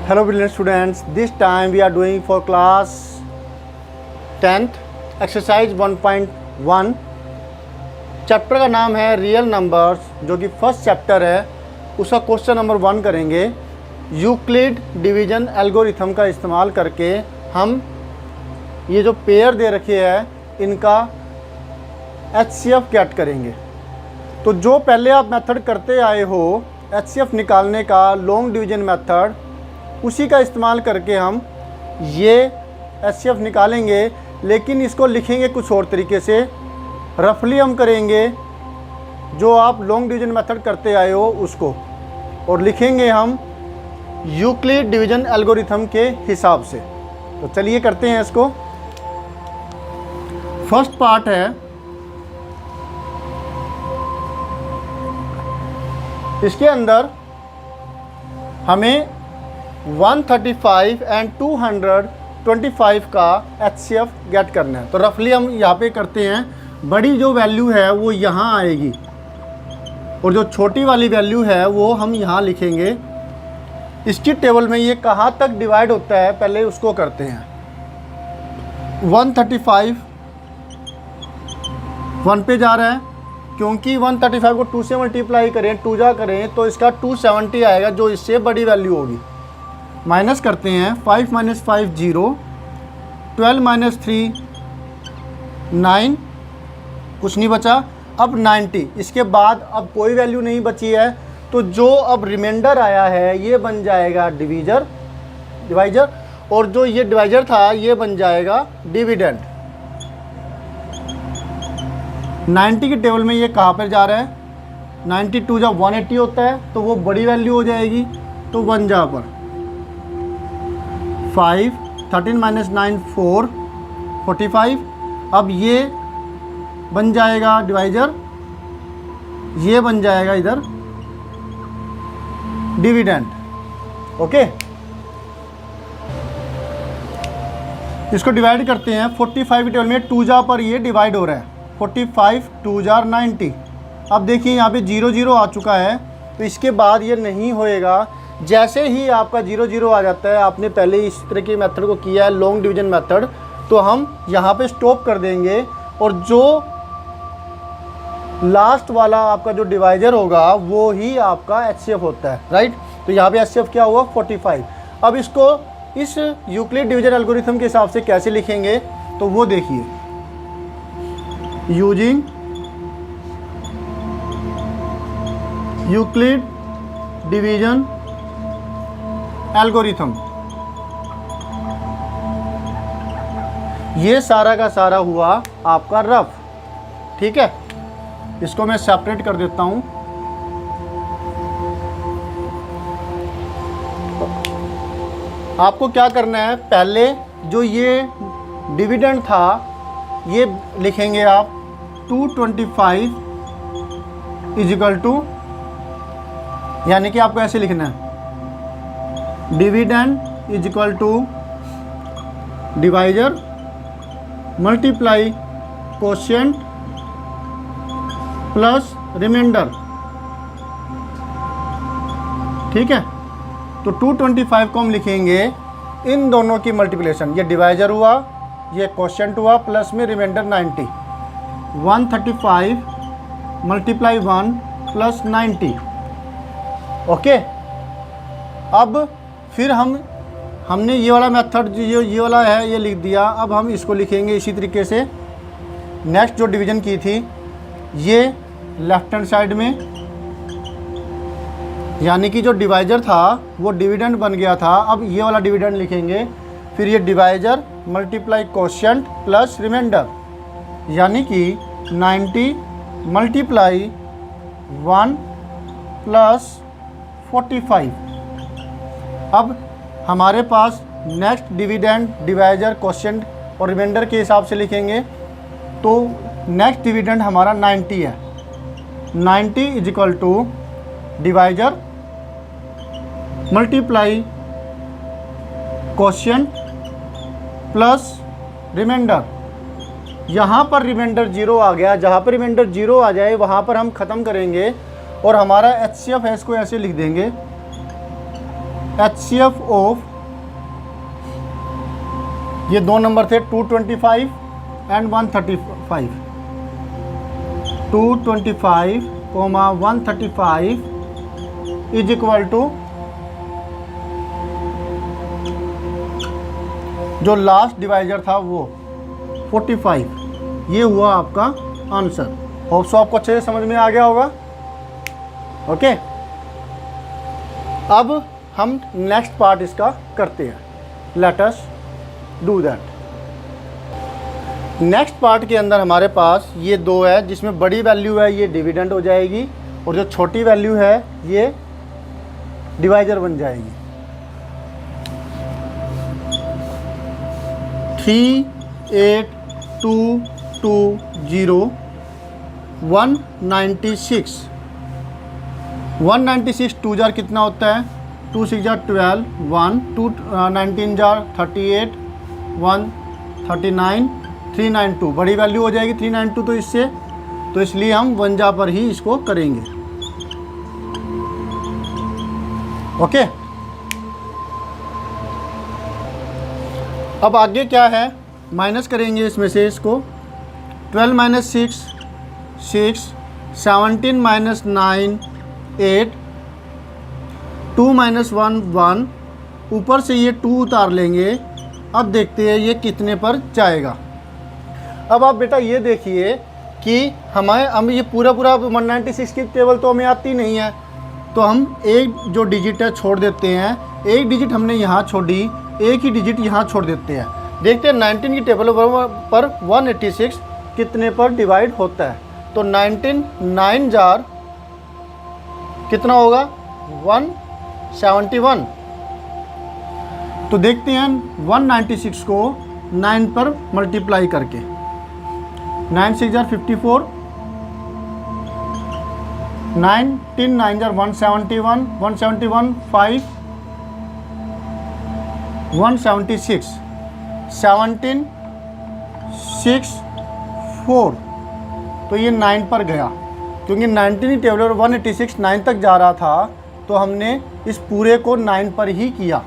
Hello brilliant students, this time we are doing for class 10th exercise 1.1। Chapter का नाम है real numbers, जो कि फर्स्ट चैप्टर है। उसका क्वेश्चन नंबर 1 करेंगे। यूक्लिड डिवीजन एल्गोरिथम का इस्तेमाल करके हम ये जो पेयर दे रखे हैं इनका HCF गेट करेंगे। तो जो पहले आप मेथड करते आए हो HCF निकालने का, लॉन्ग डिवीजन मेथड, उसी का इस्तेमाल करके हम ये HCF निकालेंगे, लेकिन इसको लिखेंगे कुछ और तरीके से। रफली हम करेंगे जो आप लॉन्ग डिवीजन मेथड करते आए हो उसको, और लिखेंगे हम यूक्लिड डिवीजन एल्गोरिथम के हिसाब से। तो चलिए करते हैं इसको। फर्स्ट पार्ट है, इसके अंदर हमें 135 एंड 225 का HCF गेट करना है। तो रफली हम यहाँ पे करते हैं, बड़ी जो वैल्यू है वो यहाँ आएगी और जो छोटी वाली वैल्यू है वो हम यहाँ लिखेंगे। इसकी टेबल में ये कहाँ तक डिवाइड होता है पहले उसको करते हैं। 135 1 पे जा रहा है, क्योंकि 135 को 2 से मल्टीप्लाई करें, 2 जा करें तो इसका 270 आएगा, जो इससे बड़ी वैल्यू होगी। माइनस करते हैं, 5 - 5 0, 12 - 3 9, कुछ नहीं बचा। अब 90, इसके बाद अब कोई वैल्यू नहीं बची है, तो जो अब रिमाइंडर आया है ये बन जाएगा डिवाइजर, और जो ये डिवाइजर था ये बन जाएगा डिविडेंड। 90 की टेबल में ये कहाँ पर जा रहा है, 92 जब 180 होता है तो वो बड़ी वैल्यू हो जाएगी, तो 1 जा पर 5, 13 - 9 4, 45। अब ये बन जाएगा डिवाइजर, ये बन जाएगा इधर डिविडेंड। ओके, इसको डिवाइड करते हैं। 45 की टेबल में 2 जा पर ये डिवाइड हो रहा है, 45 2 जार 90। अब देखिए यहाँ पे 0 0 आ चुका है, तो इसके बाद ये नहीं होएगा। जैसे ही आपका 0 0 आ जाता है, आपने पहले इस तरह के मेथड को किया है लॉन्ग डिवीजन मेथड, तो हम यहाँ पे स्टॉप कर देंगे, और जो लास्ट वाला आपका जो डिवाइजर होगा वो ही आपका HCF होता है, राइट। तो यहाँ पे HCF क्या हुआ, 45। अब इसको इस यूक्लिड डिवीजन एल्गोरिथम के हिसाब से कैसे लिखेंगे, तो वो देखिए। यूजिंग यूक्लिड डिवीजन एल्गोरिथम, ये सारा का सारा हुआ आपका रफ, ठीक है। इसको मैं सेपरेट कर देता हूं। आपको क्या करना है, पहले जो ये डिविडेंड था ये लिखेंगे आप 225 = यानी कि आपको ऐसे लिखना है, dividend = divisor multiply quotient plus remainder, ठीक है। तो 225 को हम लिखेंगे इन दोनों की मल्टीप्लिकेशन, ये डिवाइजर हुआ, ये कोशिएंट हुआ, प्लस में रिमाइंडर 90। 135 × 1 + 90। ओके, अब फिर हमने ये वाला मेथड जो ये वाला है ये लिख दिया। अब हम इसको लिखेंगे इसी तरीके से। नेक्स्ट जो डिवीजन की थी ये लेफ्ट हैंड साइड में, यानी कि जो डिवाइजर था वो डिविडेंड बन गया था। अब ये वाला डिविडेंड लिखेंगे, फिर ये divisor multiply quotient plus remainder, यानी कि 90 × 1 + 45। अब हमारे पास नेक्स्ट डिविडेंड, डिवाइजर, कोशिएंट और रिमाइंडर के हिसाब से लिखेंगे। तो नेक्स्ट डिविडेंड हमारा 90 है, 90 = divisor multiply quotient plus remainder. यहाँ पर रिमाइंडर 0 आ गया, जहाँ पर रिमाइंडर 0 आ जाए वहाँ पर हम ख़त्म करेंगे, और हमारा HCF है इसको ऐसे लिख देंगे HCF ऑफ, ये दो नंबर थे 225 एंड 135, 225, 135 इज इक्वल टू, जो लास्ट डिवाइजर था वो 45। ये हुआ आपका आंसर। होप सो आपको अच्छे से समझ में आ गया होगा। ओके, अब हम नेक्स्ट पार्ट इसका करते हैं। Let us do that. Next part के अंदर हमारे पास ये दो है, जिसमें बड़ी वैल्यू है ये डिविडेंड हो जाएगी, और जो छोटी वैल्यू है ये डिवाइजर बन जाएगी। 38220 196, 196 2 जार कितना होता है, 2 6 जार 12, 1 2 19 जार 38, 1 39, 392 बड़ी वैल्यू हो जाएगी 392, तो इससे, तो इसलिए हम 1 जा पर ही इसको करेंगे। ओके, अब आगे क्या है, माइनस करेंगे इसमें से इसको। 12 माइनस 6 6, 17 माइनस 9 8, 2 माइनस 1 1, ऊपर से ये 2 उतार लेंगे। अब देखते हैं ये कितने पर जाएगा। अब आप बेटा ये देखिए कि हम ये पूरा 196 की टेबल तो हमें आती नहीं है, तो हम एक जो डिजिट है छोड़ देते हैं। एक डिजिट हमने यहाँ छोड़ी, एक ही डिजिट यहाँ छोड़ देते हैं। देखते हैं 19 की टेबल पर 186 कितने पर डिवाइड होता है। तो 19 9 जार कितना होगा, 171। तो देखते हैं 196 को 9 पर मल्टीप्लाई करके। 9 6 जार 54, 19 9 जार 171, 171 5, 176, 17 6 4, तो ये 9 पर गया, क्योंकि 19 की टेबल 186 9 तक जा रहा था, तो हमने इस पूरे को 9 पर ही किया।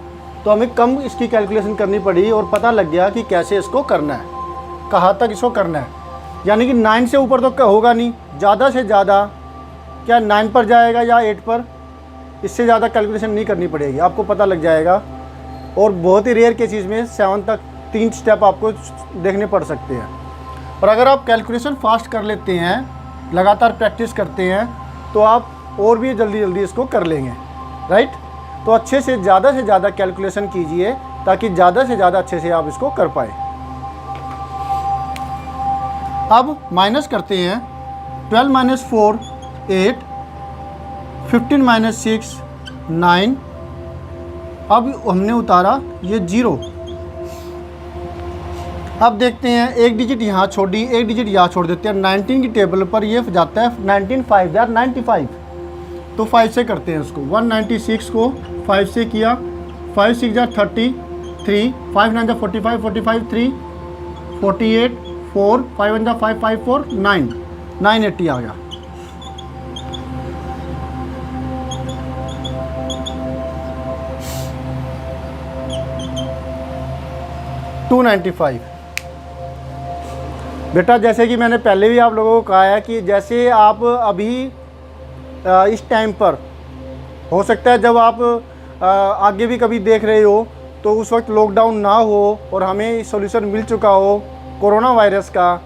तो हमें कम इसकी कैलकुलेशन करनी पड़ी और पता लग गया कि कैसे इसको करना है, कहाँ तक इसको करना है। यानी कि 9 से ऊपर तो होगा नहीं, ज़्यादा से ज़्यादा क्या 9 पर जाएगा या 8 पर, इससे ज़्यादा कैलकुलेशन नहीं करनी पड़ेगी, आपको पता लग जाएगा। और बहुत ही रेयर केसेस में 7 तक 3 स्टेप आपको देखने पड़ सकते हैं। और अगर आप कैलकुलेशन फास्ट कर लेते हैं, लगातार प्रैक्टिस करते हैं, तो आप और भी जल्दी इसको कर लेंगे, राइट। तो अच्छे से ज़्यादा कैलकुलेशन कीजिए, ताकि ज़्यादा से ज़्यादा अच्छे से आप इसको कर पाए। अब माइनस करते हैं। 12 माइनस 4 8, 15 माइनस 6 9, अब हमने उतारा ये 0। अब देखते हैं, एक डिजिट यहाँ छोड़ी, एक डिजिट यहाँ छोड़ देते हैं। 19 की टेबल पर ये जाता है 19 5 जार 95, तो 5 से करते हैं उसको। 196 को 5 से किया, 5 6 जार 33, 5 9 जार 45, 45 3, 48 4, 5 1 जार 5 5 4 9, 980 आ गया। $295। बेटा जैसे कि मैंने पहले भी आप लोगों को कहा है कि जैसे आप अभी इस टाइम पर, हो सकता है जब आप आगे भी कभी देख रहे हो तो उस वक्त लॉकडाउन ना हो और हमें सॉल्यूशन मिल चुका हो कोरोना वायरस का,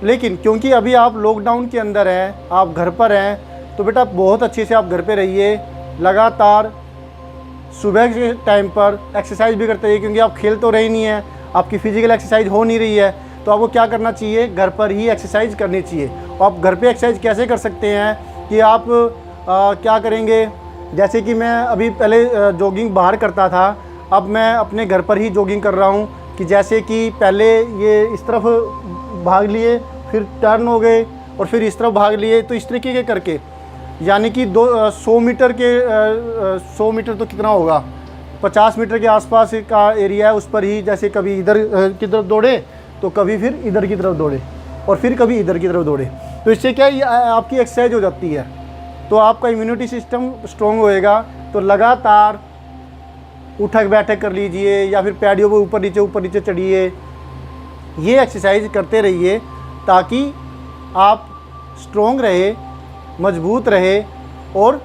लेकिन क्योंकि अभी आप लॉकडाउन के अंदर हैं, आप घर पर हैं, तो बेटा बहुत अच्छे से आप घर पे रहिए। लगातार सुबह के टाइम पर एक्सरसाइज भी करते रहिए, क्योंकि आप खेल तो रहे नहीं हैं, आपकी फ़िज़िकल एक्सरसाइज हो नहीं रही है, तो आपको क्या करना चाहिए, घर पर ही एक्सरसाइज करनी चाहिए। आप घर पे एक्सरसाइज कैसे कर सकते हैं कि आप क्या करेंगे, जैसे कि मैं अभी पहले जॉगिंग बाहर करता था, अब मैं अपने घर पर ही जॉगिंग कर रहा हूँ। कि जैसे कि पहले ये इस तरफ भाग लिए, फिर टर्न हो गए और फिर इस तरफ भाग लिए, तो इस तरीके के करके, यानी कि 100 मीटर के 100 मीटर तो कितना होगा, 50 मीटर के आसपास का एरिया है, उस पर ही जैसे कभी इधर की तरफ दौड़े तो कभी फिर इधर की तरफ दौड़े और फिर कभी इधर की तरफ दौड़े, तो इससे क्या आपकी एक्सरसाइज हो जाती है, तो आपका इम्यूनिटी सिस्टम स्ट्रॉन्ग होएगा। तो लगातार उठक बैठक कर लीजिए या फिर पैडियों पर ऊपर नीचे चढ़िए। ये एक्सरसाइज करते रहिए ताकि आप स्ट्रोंग रहे, मजबूत रहे और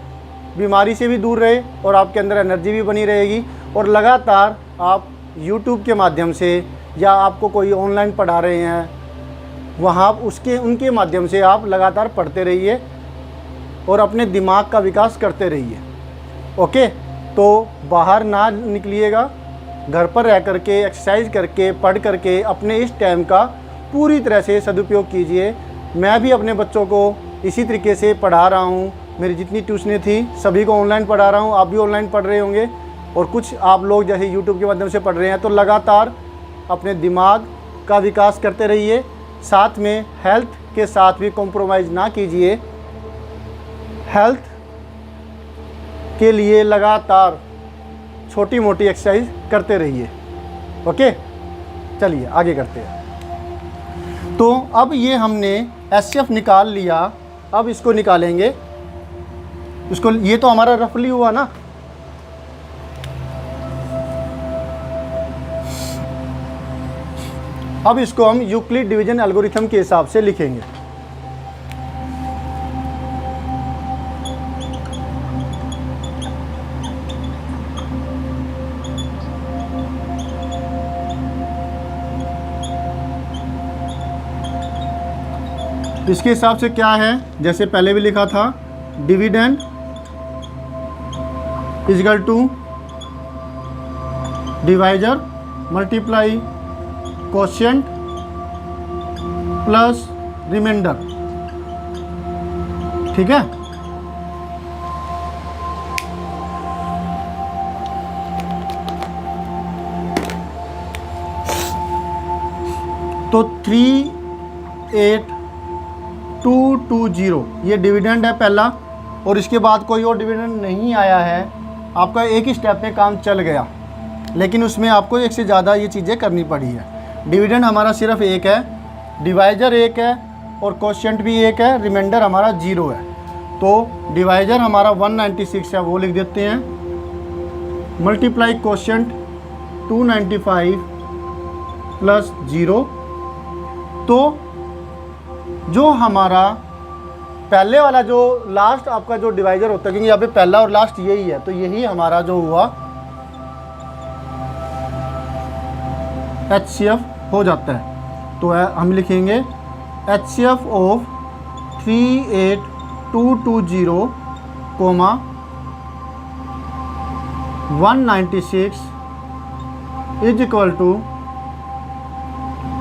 बीमारी से भी दूर रहे और आपके अंदर एनर्जी भी बनी रहेगी। और लगातार आप YouTube के माध्यम से या आपको कोई ऑनलाइन पढ़ा रहे हैं वहाँ उनके माध्यम से आप लगातार पढ़ते रहिए और अपने दिमाग का विकास करते रहिए। ओके, तो बाहर ना निकलिएगा, घर पर रह करके एक्सरसाइज करके पढ़ करके अपने इस टाइम का पूरी तरह से सदुपयोग कीजिए। मैं भी अपने बच्चों को इसी तरीके से पढ़ा रहा हूँ। मेरी जितनी ट्यूशनें थी सभी को ऑनलाइन पढ़ा रहा हूँ। आप भी ऑनलाइन पढ़ रहे होंगे और कुछ आप लोग जैसे YouTube के माध्यम से पढ़ रहे हैं। तो लगातार अपने दिमाग का विकास करते रहिए, साथ में हेल्थ के साथ भी कॉम्प्रोमाइज़ ना कीजिए। हेल्थ के लिए लगातार छोटी मोटी एक्सरसाइज करते रहिए। ओके, चलिए आगे करते हैं। तो अब ये हमने HCF निकाल लिया, अब इसको निकालेंगे। इसको, ये तो हमारा रफली हुआ ना। अब इसको हम यूक्लिड डिवीजन एल्गोरिथम के हिसाब से लिखेंगे। इसके हिसाब से क्या है, जैसे पहले भी लिखा था, dividend equal to divisor multiply quotient plus remainder. ठीक है, तो 38220 ये डिविडेंड है पहला, और इसके बाद कोई और डिविडेंड नहीं आया है। आपका एक ही स्टेप में काम चल गया, लेकिन उसमें आपको एक से ज़्यादा ये चीज़ें करनी पड़ी है। डिविडेंड हमारा सिर्फ एक है, डिवाइजर एक है और कोशिएंट भी एक है, रिमाइंडर हमारा 0 है। तो डिवाइजर हमारा 196 है, वो लिख देते हैं, मल्टीप्लाई कोशिएंट 295 प्लस 0। तो जो हमारा पहले वाला जो लास्ट आपका जो डिवाइजर होता है, क्योंकि यहाँ पे पहला और लास्ट यही है, तो यही हमारा जो हुआ HCF हो जाता है। तो हम लिखेंगे HCF of 38220 comma 196 is equal to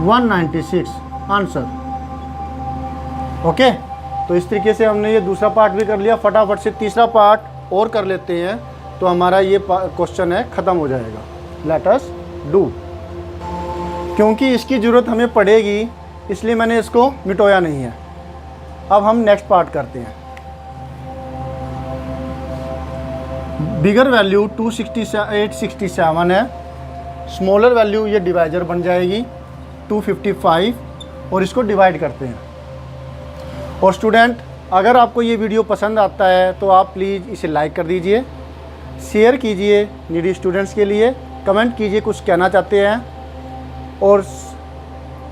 196 answer. Okay, तो इस तरीके से हमने ये दूसरा पार्ट भी कर लिया। फटाफट से तीसरा पार्ट और कर लेते हैं, तो हमारा ये क्वेश्चन है ख़त्म हो जाएगा। Let us do. क्योंकि इसकी ज़रूरत हमें पड़ेगी, इसलिए मैंने इसको मिटाया नहीं है। अब हम नेक्स्ट पार्ट करते हैं। बिगर वैल्यू 867 है, स्मॉलर वैल्यू ये डिवाइजर बन जाएगी 255, और इसको डिवाइड करते हैं। और स्टूडेंट, अगर आपको ये वीडियो पसंद आता है तो आप प्लीज़ इसे लाइक कर दीजिए, शेयर कीजिए नीडी स्टूडेंट्स के लिए, कमेंट कीजिए कुछ कहना चाहते हैं, और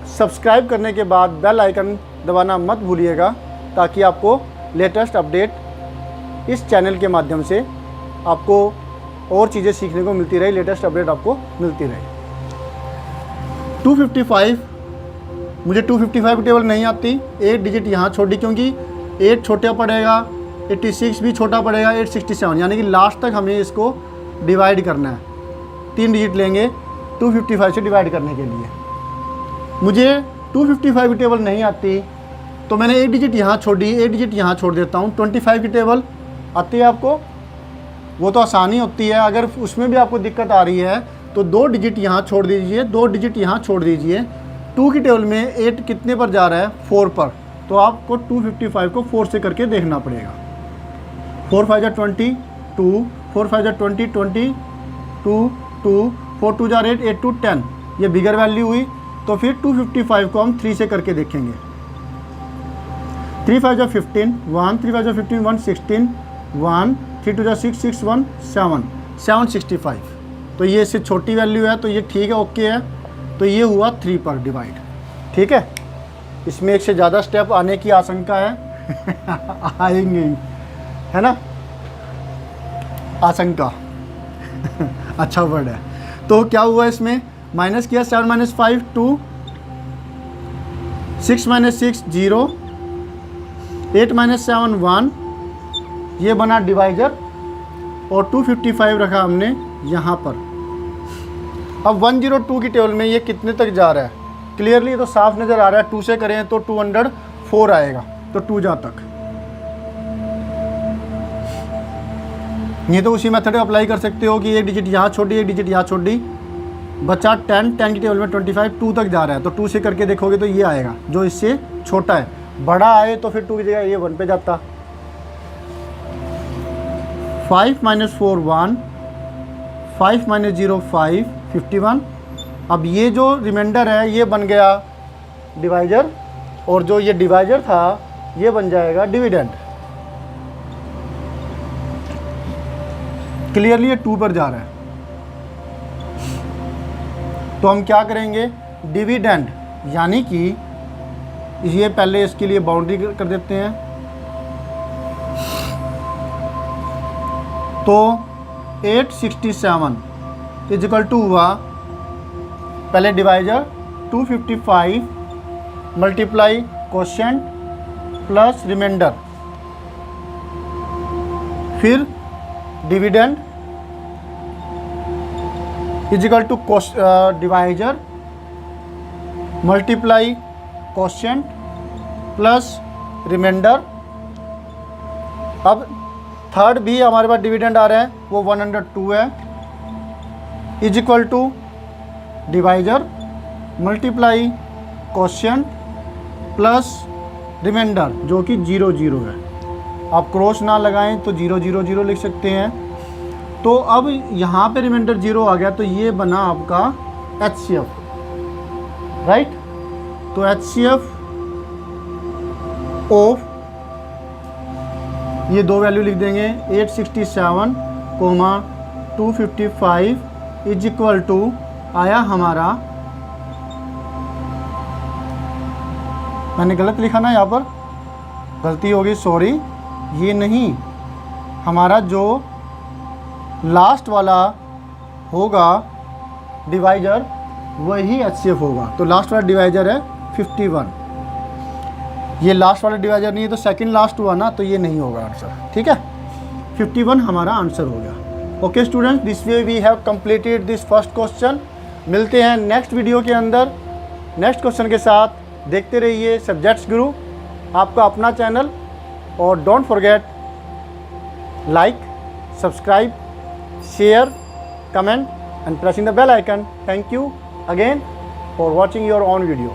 सब्सक्राइब करने के बाद बेल आइकन दबाना मत भूलिएगा, ताकि आपको लेटेस्ट अपडेट इस चैनल के माध्यम से आपको और चीज़ें सीखने को मिलती रहे, लेटेस्ट अपडेट आपको मिलती रहे। 255, मुझे 255 की टेबल नहीं आती, 8 डिजिट यहाँ छोड़ी, क्योंकि 8 छोटा पड़ेगा, 86 भी छोटा पड़ेगा, 867, यानी कि लास्ट तक हमें इसको डिवाइड करना है। 3 डिजिट लेंगे 255 से डिवाइड करने के लिए। मुझे 255 की टेबल नहीं आती, तो मैंने 1 डिजिट यहाँ छोड़ी, 1 डिजिट यहाँ छोड़ देता हूँ। 25 की टेबल आती है आपको, वो तो आसानी होती है। अगर उसमें भी आपको दिक्कत आ रही है तो 2 डिजिट यहाँ छोड़ दीजिए, 2 डिजिट यहाँ छोड़ दीजिए। 2 की टेबल में 8 कितने पर जा रहा है, 4 पर, तो आपको 255 को 4 से करके देखना पड़ेगा। 4 5 20, 2, 4 5 20, 20, 2, 2, 4 2 8, 8 2 10, ये बिगर वैल्यू हुई। तो फिर 255 को हम 3 से करके देखेंगे। 3 5 15, 1, 3 5 15, 1 16, 1, 3 2 6 6 1 7, 765। तो ये इससे छोटी वैल्यू है तो ये ठीक है, ओके है। तो ये हुआ 3 पर डिवाइड। ठीक है, इसमें एक से ज़्यादा स्टेप आने की आशंका है आएंगे ही, है ना, आशंका अच्छा वर्ड है। तो क्या हुआ इसमें, माइनस किया 7 - 5 2, 6 - 6 0, 8 - 7 1, ये बना डिवाइजर और 255 रखा हमने यहाँ पर। अब 102 की टेबल में ये कितने तक जा रहा है, क्लियरली तो साफ नज़र आ रहा है। 2 से करें तो 204 आएगा, तो 2 जहाँ तक। ये तो उसी मेथड अप्लाई कर सकते हो कि एक डिजिट यहाँ छोड़ी, एक डिजिट यहाँ छोड़ी, बचा 10 की टेबल में 25, 2 तक जा रहा है। तो 2 से करके देखोगे तो ये आएगा जो इससे छोटा है। बड़ा आए तो फिर 2 की जगह ये 1 पे जाता। 5 - 4 1, 5 - 0 5, 51। अब ये जो रिमाइंडर है ये बन गया डिवाइजर, और जो ये डिवाइजर था ये बन जाएगा डिविडेंड। क्लियरली ये 2 पर जा रहा है। तो हम क्या करेंगे, डिविडेंड यानी कि ये पहले इसके लिए बाउंड्री कर देते हैं। तो 867 इजिकल टू हुआ, पहले divisor 255 multiply quotient plus remainder, फिर dividend equal to divisor multiply quotient plus remainder. अब थर्ड भी हमारे पास डिविडेंड आ रहा है, वो 102 है, is equal to divisor multiply quotient plus remainder जो कि 0 0 है। आप क्रॉस ना लगाएं तो 0 0 0 लिख सकते हैं। तो अब यहाँ पे रिमाइंडर 0 आ गया, तो ये बना आपका HCF, राइट। तो HCF ऑफ, ये दो वैल्यू लिख देंगे, 867, 255 इज इक्वल टू आया हमारा, मैंने गलत लिखा ना, यहाँ पर गलती होगी, सॉरी, ये नहीं, हमारा जो लास्ट वाला होगा डिवाइजर वही HCF होगा। तो लास्ट वाला डिवाइजर है 51, ये लास्ट वाला डिवाइजर नहीं है तो सेकंड लास्ट हुआ ना, तो ये नहीं होगा आंसर। ठीक है, 51 हमारा आंसर हो गया। Okay students, this way we have completed this first question. मिलते हैं नेक्स्ट वीडियो के अंदर नेक्स्ट क्वेश्चन के साथ। देखते रहिए सब्जेक्ट्स गुरु, आपका अपना चैनल, और don't forget like, subscribe, share, comment and pressing the bell icon. Thank you again for watching your own video.